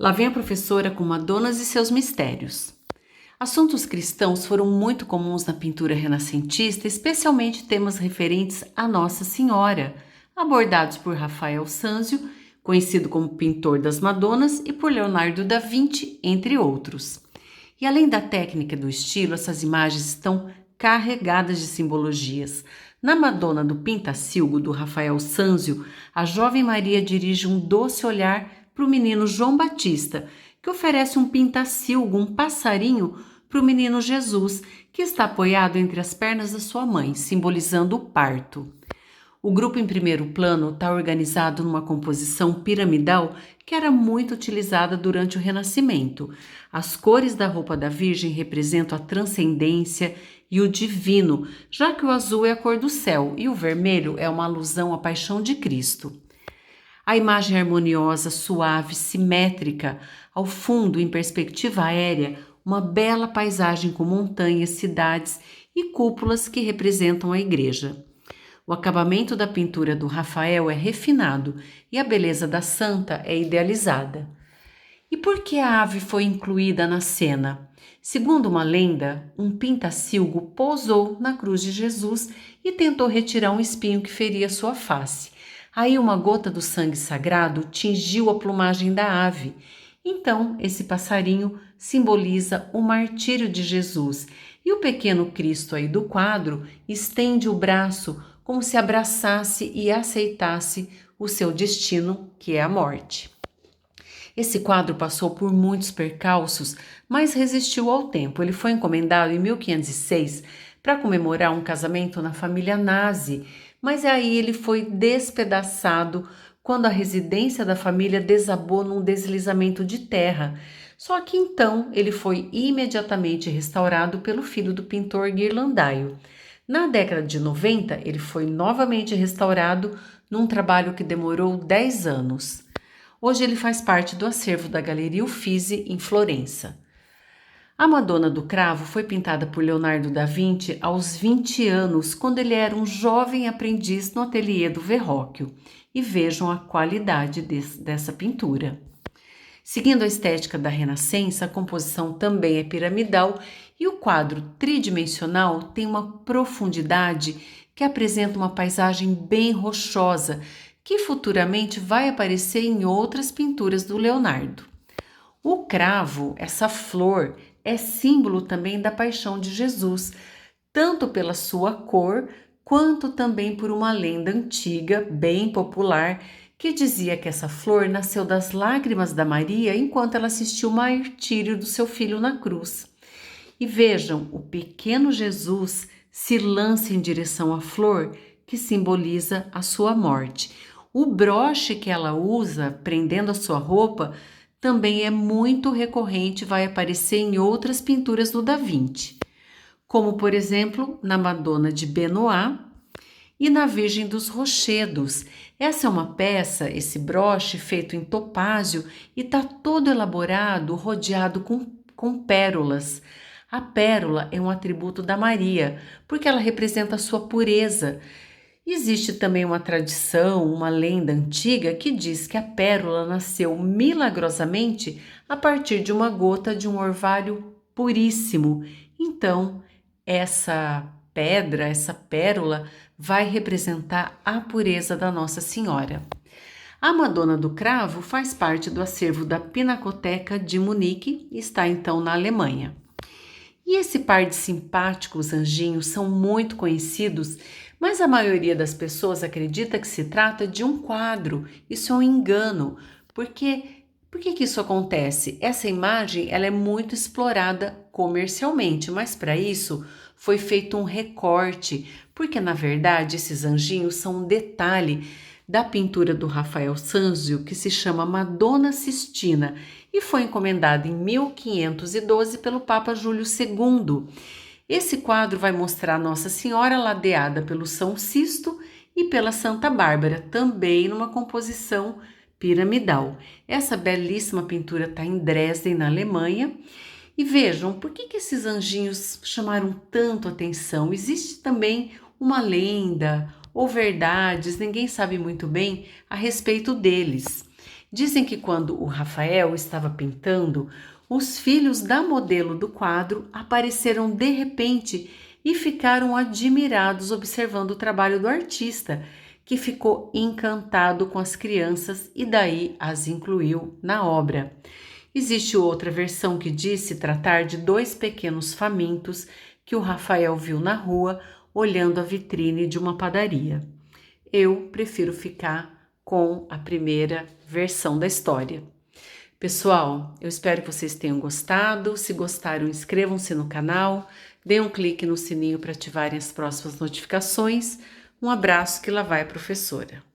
Lá vem a professora com Madonas e seus mistérios. Assuntos cristãos foram muito comuns na pintura renascentista, especialmente temas referentes a Nossa Senhora, abordados por Rafael Sanzio, conhecido como pintor das Madonas, e por Leonardo da Vinci, entre outros. E além da técnica e do estilo, essas imagens estão carregadas de simbologias. Na Madonna do Pintacilgo, do Rafael Sanzio, a jovem Maria dirige um doce olhar para o menino João Batista, que oferece um pintacilgo, um passarinho, para o menino Jesus, que está apoiado entre as pernas da sua mãe, simbolizando o parto. O grupo em primeiro plano está organizado numa composição piramidal que era muito utilizada durante o Renascimento. As cores da roupa da Virgem representam a transcendência e o divino, já que o azul é a cor do céu e o vermelho é uma alusão à paixão de Cristo. A imagem harmoniosa, suave, simétrica, ao fundo, em perspectiva aérea, uma bela paisagem com montanhas, cidades e cúpulas que representam a igreja. O acabamento da pintura do Rafael é refinado e a beleza da santa é idealizada. E por que a ave foi incluída na cena? Segundo uma lenda, um pintacilgo pousou na cruz de Jesus e tentou retirar um espinho que feria sua face. Aí uma gota do sangue sagrado tingiu a plumagem da ave. Então, esse passarinho simboliza o martírio de Jesus. E o pequeno Cristo aí do quadro estende o braço como se abraçasse e aceitasse o seu destino, que é a morte. Esse quadro passou por muitos percalços, mas resistiu ao tempo. Ele foi encomendado em 1506 para comemorar um casamento na família Nazi, mas aí ele foi despedaçado quando a residência da família desabou num deslizamento de terra. Só que então ele foi imediatamente restaurado pelo filho do pintor Ghirlandaio. Na década de 90, ele foi novamente restaurado num trabalho que demorou 10 anos. Hoje ele faz parte do acervo da Galeria Uffizi, em Florença. A Madonna do Cravo foi pintada por Leonardo da Vinci aos 20 anos, quando ele era um jovem aprendiz no ateliê do Verrocchio. E vejam a qualidade dessa pintura. Seguindo a estética da Renascença, a composição também é piramidal e o quadro tridimensional tem uma profundidade que apresenta uma paisagem bem rochosa, que futuramente vai aparecer em outras pinturas do Leonardo. O cravo, essa flor, é símbolo também da paixão de Jesus, tanto pela sua cor, quanto também por uma lenda antiga, bem popular, que dizia que essa flor nasceu das lágrimas da Maria enquanto ela assistiu o martírio do seu filho na cruz. E vejam, o pequeno Jesus se lança em direção à flor, que simboliza a sua morte. O broche que ela usa, prendendo a sua roupa, também é muito recorrente e vai aparecer em outras pinturas do Da Vinci, como, por exemplo, na Madonna de Benoit e na Virgem dos Rochedos. Essa é uma peça, esse broche feito em topázio e está todo elaborado, rodeado com pérolas. A pérola é um atributo da Maria, porque ela representa a sua pureza. Existe também uma tradição, uma lenda antiga que diz que a pérola nasceu milagrosamente a partir de uma gota de um orvalho puríssimo. Então, essa pedra, essa pérola, vai representar a pureza da Nossa Senhora. A Madonna do Cravo faz parte do acervo da Pinacoteca de Munique e está então na Alemanha. E esse par de simpáticos anjinhos são muito conhecidos, mas a maioria das pessoas acredita que se trata de um quadro. Isso é um engano. Por que isso acontece? Essa imagem ela é muito explorada comercialmente, mas para isso foi feito um recorte, porque na verdade esses anjinhos são um detalhe da pintura do Rafael Sanzio que se chama Madonna Sistina e foi encomendada em 1512 pelo Papa Júlio II. Esse quadro vai mostrar Nossa Senhora ladeada pelo São Sisto e pela Santa Bárbara, também numa composição piramidal. Essa belíssima pintura está em Dresden, na Alemanha. E vejam, por que esses anjinhos chamaram tanto atenção? Existe também uma lenda ou verdades, ninguém sabe muito bem a respeito deles. Dizem que quando o Rafael estava pintando, os filhos da modelo do quadro apareceram de repente e ficaram admirados observando o trabalho do artista, que ficou encantado com as crianças e daí as incluiu na obra. Existe outra versão que diz se tratar de dois pequenos famintos que o Rafael viu na rua olhando a vitrine de uma padaria. Eu prefiro ficar com a primeira versão da história. Pessoal, eu espero que vocês tenham gostado. Se gostaram, inscrevam-se no canal, deem um clique no sininho para ativarem as próximas notificações. Um abraço, que lá vai a professora.